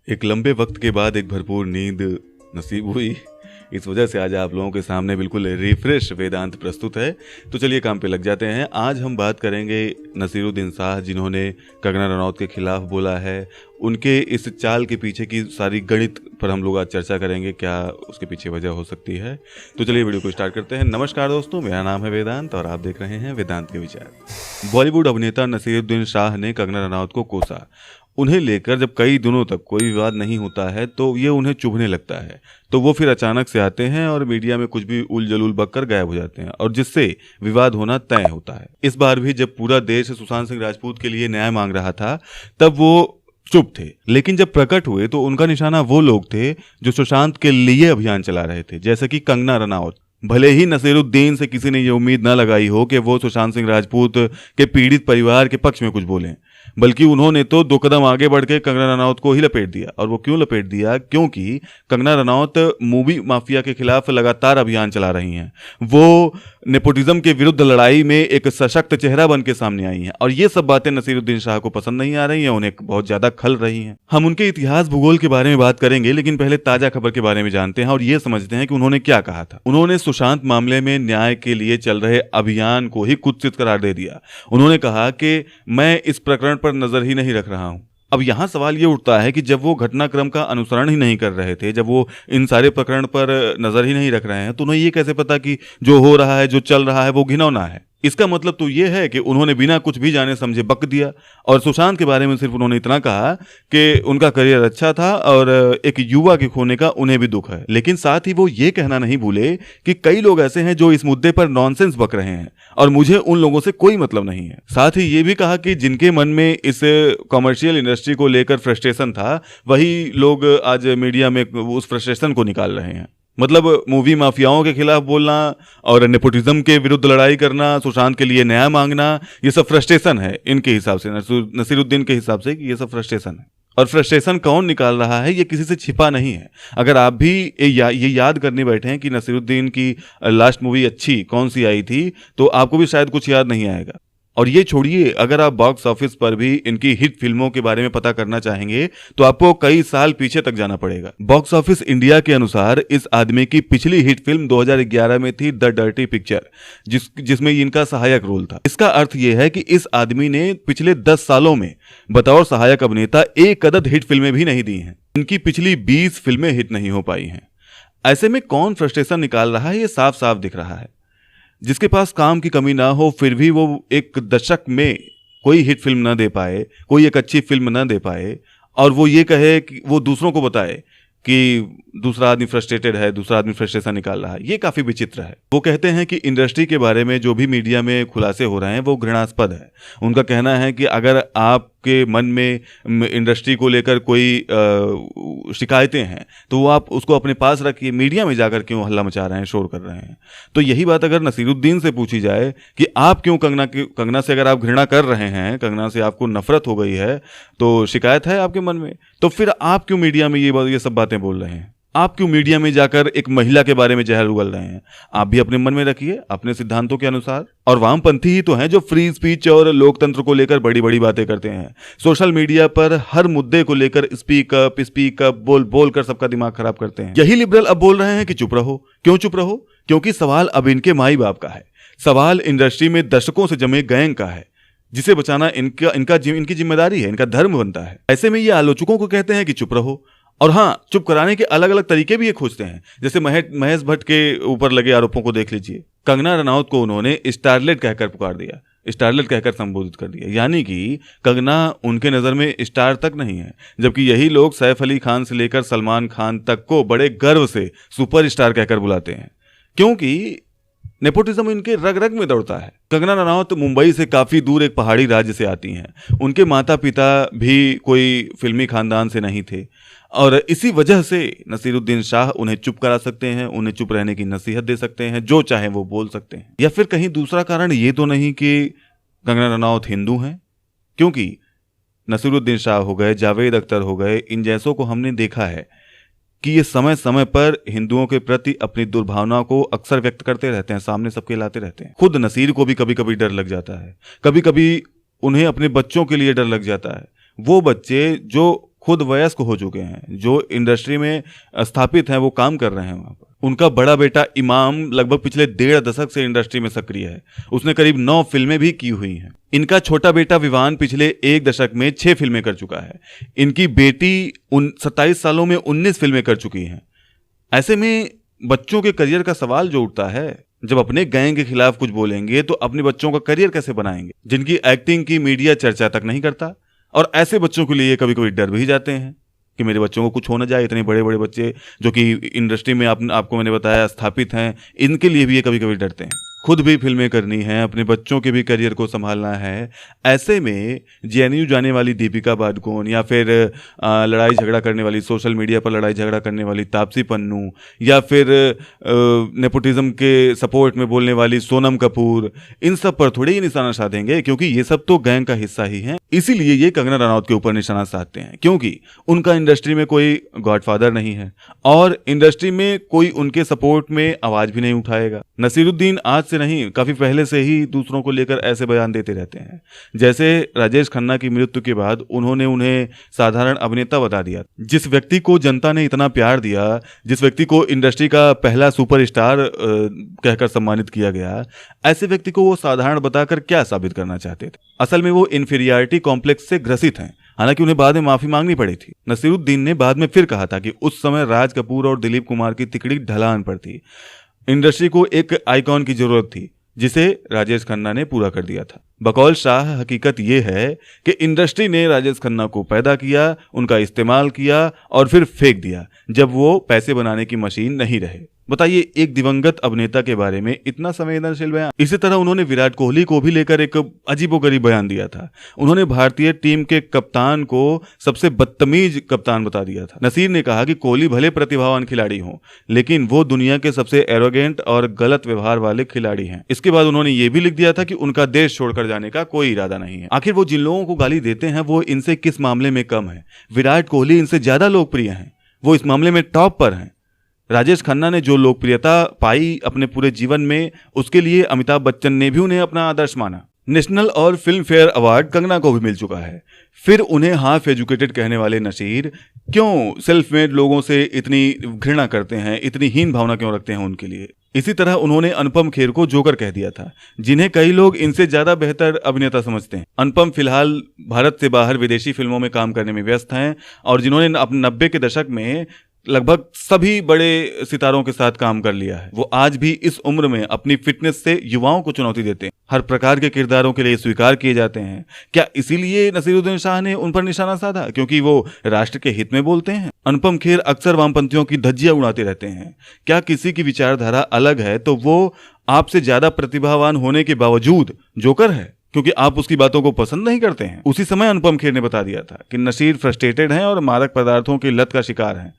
एक लंबे वक्त के बाद एक भरपूर नींद नसीब हुई। इस वजह से आज आप लोगों के सामने बिल्कुल रिफ्रेश वेदांत प्रस्तुत है। तो चलिए काम पे लग जाते हैं। आज हम बात करेंगे नसीरुद्दीन शाह, जिन्होंने कंगना रनौत के खिलाफ बोला है। उनके इस चाल के पीछे की सारी गणित पर हम लोग आज चर्चा करेंगे, क्या उसके पीछे वजह हो सकती है। तो चलिए वीडियो को स्टार्ट करते हैं। नमस्कार दोस्तों, मेरा नाम है वेदांत और आप देख रहे हैं वेदांत के विचार। बॉलीवुड अभिनेता नसीरुद्दीन शाह ने कंगना रनौत को कोसा। उन्हें लेकर जब कई दिनों तक कोई विवाद नहीं होता है तो ये उन्हें चुभने लगता है, तो वो फिर अचानक से आते हैं और मीडिया में कुछ भी उल जलूल बककर गायब हो जाते हैं, और जिससे विवाद होना तय होता है। इस बार भी जब पूरा देश सुशांत सिंह राजपूत के लिए न्याय मांग रहा था तब वो चुप थे, लेकिन जब प्रकट हुए तो उनका निशाना वो लोग थे जो सुशांत के लिए अभियान चला रहे थे, जैसे कि कंगना रनौत। भले ही नसीरुद्दीन से किसी ने ये उम्मीद न लगाई हो कि वो सुशांत सिंह राजपूत के पीड़ित परिवार के पक्ष में कुछ बोलें, बल्कि उन्होंने तो 2 कदम आगे बढ़ के कंगना रनौत को ही लपेट दिया। और वो क्यों लपेट दिया? क्योंकि कंगना रनौत मूवी माफिया के खिलाफ लगातार अभियान चला रही हैं। वो नेपोटिज्म के विरुद्ध लड़ाई में एक सशक्त चेहरा बन के सामने आई हैं, और ये सब बातें नसीरुद्दीन शाह को पसंद नहीं आ रही हैं, उन्हें बहुत ज्यादा खल रही हैं। हम उनके इतिहास भूगोल के बारे में बात करेंगे, लेकिन पहले ताजा खबर के बारे में जानते हैं और ये समझते हैं कि उन्होंने क्या कहा था। उन्होंने सुशांत मामले में न्याय के लिए चल रहे अभियान को ही कुत्सित करार दे दिया। उन्होंने कहा कि मैं इस प्रकरण पर नजर ही नहीं रख रहा हूं। अब यहां सवाल ये उठता है कि जब वो घटनाक्रम का अनुसरण ही नहीं कर रहे थे, जब वो इन सारे प्रकरण पर नजर ही नहीं रख रहे हैं, तो उन्हें ये कैसे पता कि जो हो रहा है, जो चल रहा है, वो घिनौना है? इसका मतलब तो ये है कि उन्होंने बिना कुछ भी जाने समझे बक दिया, और सुशांत के बारे में सिर्फ उन्होंने इतना कहा कि उनका करियर अच्छा था और एक युवा के खोने का उन्हें भी दुख है। लेकिन साथ ही वो ये कहना नहीं भूले कि कई लोग ऐसे हैं जो इस मुद्दे पर नॉनसेंस बक रहे हैं और मुझे उन लोगों से कोई मतलब नहीं है। साथ ही ये भी कहा कि जिनके मन में इस कॉमर्शियल इंडस्ट्री को लेकर फ्रस्ट्रेशन था, वही लोग आज मीडिया में उस फ्रस्ट्रेशन को निकाल रहे हैं। मतलब मूवी माफियाओं के खिलाफ बोलना और नेपोटिज्म के विरुद्ध लड़ाई करना, सुशांत के लिए न्याय मांगना, ये सब फ्रस्ट्रेशन है इनके हिसाब से, नसीरुद्दीन के हिसाब से कि ये सब फ्रस्ट्रेशन है। और फ्रस्ट्रेशन कौन निकाल रहा है, ये किसी से छिपा नहीं है। अगर आप भी ये याद करने बैठे हैं कि नसीरुद्दीन की लास्ट मूवी अच्छी कौन सी आई थी, तो आपको भी शायद कुछ याद नहीं आएगा। और ये छोड़िए, अगर आप बॉक्स ऑफिस पर भी इनकी हिट फिल्मों के बारे में पता करना चाहेंगे तो आपको कई साल पीछे तक जाना पड़ेगा। बॉक्स ऑफिस इंडिया के अनुसार इस आदमी की पिछली हिट फिल्म 2011 में थी द डर्टी पिक्चर, जिसमें इनका सहायक रोल था। इसका अर्थ यह है कि इस आदमी ने पिछले 10 सालों में बतौर सहायक अभिनेता एक अदद हिट फिल्में भी नहीं दी हैं। इनकी पिछली 20 फिल्में हिट नहीं हो पाई हैं। ऐसे में कौन फ्रस्ट्रेशन निकाल रहा है, ये साफ साफ दिख रहा है। जिसके पास काम की कमी ना हो, फिर भी वो एक दशक में कोई हिट फिल्म ना दे पाए, कोई एक अच्छी फिल्म ना दे पाए, और वो ये कहे कि वो दूसरों को बताए कि दूसरा आदमी फ्रस्ट्रेटेड है, दूसरा आदमी फ्रस्ट्रेशन निकाल रहा है, ये काफी विचित्र है। वो कहते हैं कि इंडस्ट्री के बारे में जो भी मीडिया में खुलासे हो रहे हैं वो घृणास्पद है। उनका कहना है कि अगर आपके मन में इंडस्ट्री को लेकर कोई शिकायतें हैं तो वो आप उसको अपने पास रखिए, मीडिया में जाकर क्यों हल्ला मचा रहे हैं, शोर कर रहे हैं। तो यही बात अगर नसीरुद्दीन से पूछी जाए कि आप क्यों कंगना से अगर आप घृणा कर रहे हैं, कंगना से आपको नफरत हो गई है, तो शिकायत है आपके मन में, तो फिर आप क्यों मीडिया में ये सब बातें बोल रहे हैं? आप क्यों मीडिया में जाकर एक महिला के बारे में जहर उगल रहे हैं? आप भी अपने मन में रखिए, अपने सिद्धांतों के अनुसार। और वामपंथी ही तो हैं जो फ्री स्पीच और लोकतंत्र को लेकर बड़ी बड़ी बातें करते हैं। सोशल मीडिया पर हर मुद्दे को लेकर स्पीक अप बोल कर सबका दिमाग खराब करते हैं। यही लिबरल अब बोल रहे हैं कि चुप रहो। क्यों चुप रहो? क्योंकि सवाल अब इनके माई बाप का है। सवाल इंडस्ट्री में दशकों से जमे गैंग का है, जिसे बचाना इनकी जिम्मेदारी है, इनका धर्म बनता है। ऐसे में ये आलोचकों को कहते हैं कि चुप रहो, और हाँ, चुप कराने के अलग अलग तरीके भी ये खोजते हैं। जैसे महेश भट्ट के ऊपर लगे आरोपों को देख लीजिए। कंगना रनौत को उन्होंने स्टारलेट कहकर पुकार दिया, स्टारलेट कहकर संबोधित कर दिया, यानी कि कंगना उनके नजर में स्टार तक नहीं है, जबकि यही लोग सैफ अली खान से लेकर सलमान खान तक को बड़े गर्व से सुपरस्टार कहकर बुलाते हैं, क्योंकि नेपोटिज्म इनके रग रग में दौड़ता है। कंगना रनौत मुंबई से काफी दूर एक पहाड़ी राज्य से आती हैं। उनके माता पिता भी कोई फिल्मी खानदान से नहीं थे, और इसी वजह से नसीरुद्दीन शाह उन्हें चुप करा सकते हैं, उन्हें चुप रहने की नसीहत दे सकते हैं, जो चाहे वो बोल सकते हैं। या फिर कहीं दूसरा कारण ये तो नहीं कि कंगना रनौत हिंदू हैं, क्योंकि नसीरुद्दीन शाह हो गए, जावेद अख्तर हो गए, इन जैसों को हमने देखा है कि ये समय समय पर हिंदुओं के प्रति अपनी दुर्भावना को अक्सर व्यक्त करते रहते हैं, सामने सबके लाते रहते हैं। खुद नसीर को भी कभी कभी डर लग जाता है, कभी कभी उन्हें अपने बच्चों के लिए डर लग जाता है। वो बच्चे जो खुद वयस्क हो चुके हैं, जो इंडस्ट्री में स्थापित हैं, वो काम कर रहे हैं वहाँ पर। उनका बड़ा बेटा इमाम लगभग पिछले 1.5 दशक से इंडस्ट्री में सक्रिय है। उसने करीब 9 फिल्में भी की हुई हैं। इनका छोटा बेटा विवान पिछले 1 दशक में 6 फिल्में कर चुका है। इनकी बेटी 27 सालों में 19 फिल्में कर चुकी हैं। ऐसे में बच्चों के करियर का सवाल जो उठता है, जब अपने गैंग के खिलाफ कुछ बोलेंगे तो अपने बच्चों का करियर कैसे बनाएंगे, जिनकी एक्टिंग की मीडिया चर्चा तक नहीं करता। और ऐसे बच्चों के लिए कभी कभी डर भी जाते हैं कि मेरे बच्चों को कुछ हो ना जाए। इतने बड़े बड़े बच्चे जो कि इंडस्ट्री में आपको मैंने बताया स्थापित हैं, इनके लिए भी ये कभी कभी डरते हैं। खुद भी फिल्में करनी है, अपने बच्चों के भी करियर को संभालना है। ऐसे में जेएनयू जाने वाली दीपिका पादुकोण, या फिर लड़ाई झगड़ा करने वाली, सोशल मीडिया पर लड़ाई झगड़ा करने वाली तापसी पन्नू, या फिर नेपोटिज्म के सपोर्ट में बोलने वाली सोनम कपूर, इन सब पर थोड़ी ही निशाना साधेंगे, क्योंकि ये सब तो गैंग का हिस्सा ही हैं। इसीलिए ये कंगना रनौत के ऊपर निशाना साधते हैं, क्योंकि उनका इंडस्ट्री में कोई गॉडफादर नहीं है और इंडस्ट्री में कोई उनके सपोर्ट में आवाज भी नहीं उठाएगा। नसीरुद्दीन आज से नहीं, काफी पहले से ही दूसरों को लेकर ऐसे बयान देते रहते हैं। जैसे राजेश खन्ना की मृत्यु के बाद उन्होंने उन्हें साधारण अभिनेता बता दिया। जिस व्यक्ति को जनता ने इतना प्यार दिया, जिस व्यक्ति को इंडस्ट्री का पहला सुपरस्टार कहकर सम्मानित किया गया, ऐसे व्यक्ति को वो साधारण बताकर क्या साबित करना चाहते थे। असल में वो इंफीरियरिटी कॉम्प्लेक्स से ग्रसित हैं। हालांकि उन्हें बाद में माफी मांगनी पड़ी थी। नसीरुद्दीन ने बाद में फिर कहा था कि उस समय राज कपूर और दिलीप कुमार की तिकड़ी ढलान पर थी। इंडस्ट्री को एक आइकॉन की जरूरत थी, जिसे राजेश खन्ना ने पूरा कर दिया था। बकौल शाह हकीकत यह है कि इंडस्ट्री ने राजेश खन्ना को पैदा किया, उनका इस्तेमाल किया और फिर फेंक दिया जब वो पैसे बनाने की मशीन नहीं रहे। बताइए, एक दिवंगत अभिनेता के बारे में इतना संवेदनशील बयान। इसी तरह उन्होंने विराट कोहली को भी लेकर एक अजीबोगरीब बयान दिया था। उन्होंने भारतीय टीम के कप्तान को सबसे बदतमीज कप्तान बता दिया था। नसीर ने कहा कि कोहली भले प्रतिभावान खिलाड़ी हो, लेकिन वो दुनिया के सबसे एरोगेंट और गलत व्यवहार वाले खिलाड़ी हैं। इसके बाद उन्होंने ये भी लिख दिया था कि उनका देश छोड़कर जाने का कोई इरादा नहीं है। आखिर वो जिन लोगों को गाली देते हैं वो इनसे किस मामले में कम है? विराट कोहली इनसे ज्यादा लोकप्रिय हैं, वो इस मामले में टॉप पर हैं। राजेश खन्ना ने जो लोकप्रियता पाई अपने पूरे जीवन में, उसके लिए अमिताभ बच्चन ने भी उन्हें अपना आदर्श माना। नेशनल और फिल्म फेयर अवार्ड कंगना को भी मिल चुका है। फिर उन्हें हाफ एजुकेटेड कहने वाले नसीर क्यों सेल्फ मेड लोगों से इतनी घृणा करते हैं, इतनी हीन भावना क्यों रखते हैं उनके लिए? इसी तरह उन्होंने अनुपम खेर को जोकर कह दिया था, जिन्हें कई लोग इनसे ज्यादा बेहतर अभिनेता समझते हैं। अनुपम फिलहाल भारत से बाहर विदेशी फिल्मों में काम करने में व्यस्त हैं और जिन्होंने अपने 90 के दशक में लगभग सभी बड़े सितारों के साथ काम कर लिया है। वो आज भी इस उम्र में अपनी फिटनेस से युवाओं को चुनौती देते हैं, हर प्रकार के किरदारों के लिए स्वीकार किए जाते हैं। क्या इसीलिए नसीरुद्दीन शाह ने उन पर निशाना साधा, क्योंकि वो राष्ट्र के हित में बोलते हैं? अनुपम खेर अक्सर वामपंथियों की धज्जियां उड़ाते रहते हैं। क्या किसी की विचारधारा अलग है तो वो आपसे ज्यादा प्रतिभावान होने के बावजूद जोकर है, क्योंकि आप उसकी बातों को पसंद नहीं करते हैं? उसी समय अनुपम खेर ने बता दिया था कि नसीर फ्रस्ट्रेटेड हैं और मादक पदार्थों की लत का शिकार हैं।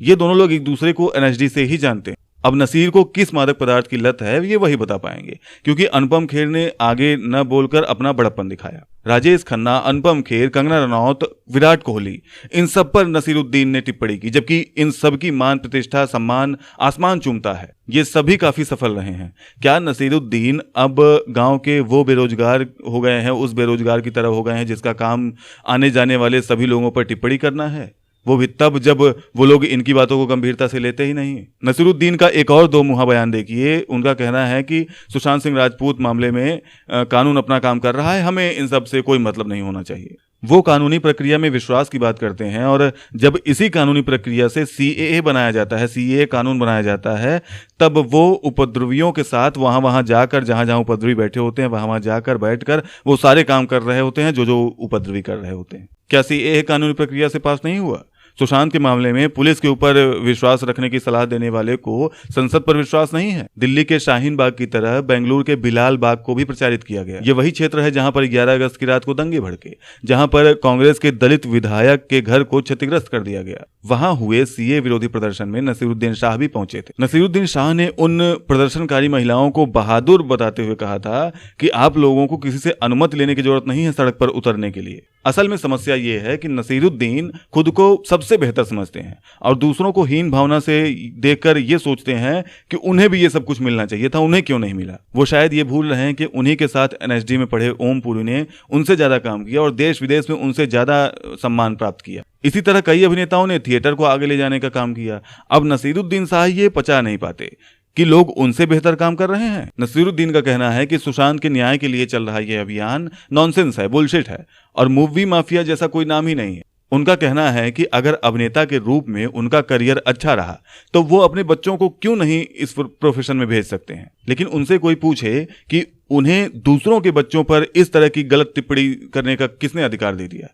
ये दोनों लोग एक दूसरे को एनएसडी से ही जानते हैं। अब नसीर को किस मादक पदार्थ की लत है ये वही बता पाएंगे, क्योंकि अनुपम खेर ने आगे न बोलकर अपना बड़प्पन दिखाया। राजेश खन्ना, अनुपम खेर, कंगना रनौत, विराट कोहली, इन सब पर नसीरुद्दीन ने टिप्पणी की, जबकि इन सब की मान प्रतिष्ठा सम्मान आसमान चूमता है। ये सभी काफी सफल रहे हैं। क्या नसीरुद्दीन अब गांव के वो बेरोजगार हो गए हैं, उस बेरोजगार की तरह हो गए हैं जिसका काम आने जाने वाले सभी लोगों पर टिप्पणी करना है? वो भी तब जब वो लोग इनकी बातों को गंभीरता से लेते ही नहीं। नसीरुद्दीन का एक और दो मुहा बयान देखिए। उनका कहना है कि सुशांत सिंह राजपूत मामले में कानून अपना काम कर रहा है, हमें इन सब से कोई मतलब नहीं होना चाहिए। वो कानूनी प्रक्रिया में विश्वास की बात करते हैं और जब इसी कानूनी प्रक्रिया से सीएए बनाया जाता है, सीएए कानून बनाया जाता है, तब वो उपद्रवियों के साथ वहां जाकर, जहां उपद्रवी बैठे होते हैं वहां जाकर बैठकर वो सारे काम कर रहे होते हैं जो उपद्रवी कर रहे होते हैं। क्या सीएए कानूनी प्रक्रिया से पास नहीं हुआ? सुशांत के मामले में पुलिस के ऊपर विश्वास रखने की सलाह देने वाले को संसद पर विश्वास नहीं है। दिल्ली के शाहीन बाग की तरह बेंगलुरु के बिलाल बाग को भी प्रचारित किया गया। ये वही क्षेत्र है जहां पर 11 अगस्त की रात को दंगे भड़के, जहां पर कांग्रेस के दलित विधायक के घर को क्षतिग्रस्त कर दिया गया। वहां हुए सीए विरोधी प्रदर्शन में नसीरुद्दीन शाह भी पहुंचे थे। नसीरुद्दीन शाह ने उन प्रदर्शनकारी महिलाओं को बहादुर बताते हुए कहा था कि आप लोगों को किसी से अनुमति लेने की जरूरत नहीं है सड़क पर उतरने के लिए। असल में समस्या ये है कि नसीरुद्दीन खुद को सबसे सबसे बेहतर समझते हैं और दूसरों को हीन भावना से देखकर ये सोचते हैं कि उन्हें भी ये सब कुछ मिलना चाहिए था, उन्हें क्यों नहीं मिला। वो शायद ये भूल रहे हैं कि उन्हीं के साथ एनएसडी में पढ़े ओम पुरी ने उनसे ज्यादा काम किया और देश विदेश में उनसे ज्यादा सम्मान प्राप्त किया। इसी तरह कई अभिनेताओं ने थिएटर को आगे ले जाने का काम किया। अब नसीरुद्दीन शाह ये पचा नहीं पाते कि लोग उनसे बेहतर काम कर रहे हैं। नसीरुद्दीन का कहना है कि सुशांत के न्याय के लिए चल रहा यह अभियान नॉनसेंस है, बुलशिट है और मूवी माफिया जैसा कोई नाम ही नहीं है। उनका कहना है कि अगर अभिनेता के रूप में उनका करियर अच्छा रहा तो वो अपने बच्चों को क्यों नहीं इस प्रोफेशन में भेज सकते हैं। लेकिन उनसे कोई पूछे कि उन्हें दूसरों के बच्चों पर इस तरह की गलत टिप्पणी करने का किसने अधिकार दे दिया,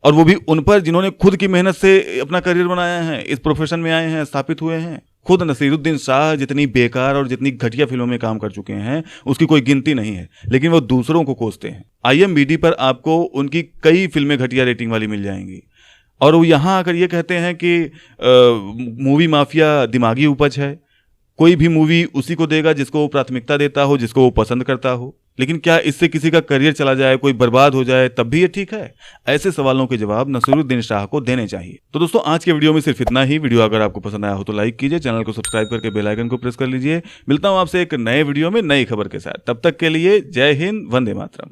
और वो भी उन पर जिन्होंने खुद की मेहनत से अपना करियर बनाया है, इस प्रोफेशन में आए हैं, स्थापित हुए हैं। खुद नसीरुद्दीन शाह जितनी बेकार और जितनी घटिया फिल्मों में काम कर चुके हैं उसकी कोई गिनती नहीं है, लेकिन वो दूसरों को कोसते हैं। IMDb पर आपको उनकी कई फिल्में घटिया रेटिंग वाली मिल जाएंगी और वो यहाँ आकर ये कहते हैं कि मूवी माफिया दिमागी उपज है, कोई भी मूवी उसी को देगा जिसको वो प्राथमिकता देता हो, जिसको वो पसंद करता हो। लेकिन क्या इससे किसी का करियर चला जाए, कोई बर्बाद हो जाए, तब भी ये ठीक है? ऐसे सवालों के जवाब नसीरुद्दीन शाह को देने चाहिए। तो दोस्तों आज के वीडियो में सिर्फ इतना ही। वीडियो अगर आपको पसंद आया हो तो लाइक कीजिए, चैनल को सब्सक्राइब करके बेल आइकन को प्रेस कर लीजिए। मिलता हूं आपसे एक नए वीडियो में नई खबर के साथ। तब तक के लिए जय हिंद, वंदे मातरम।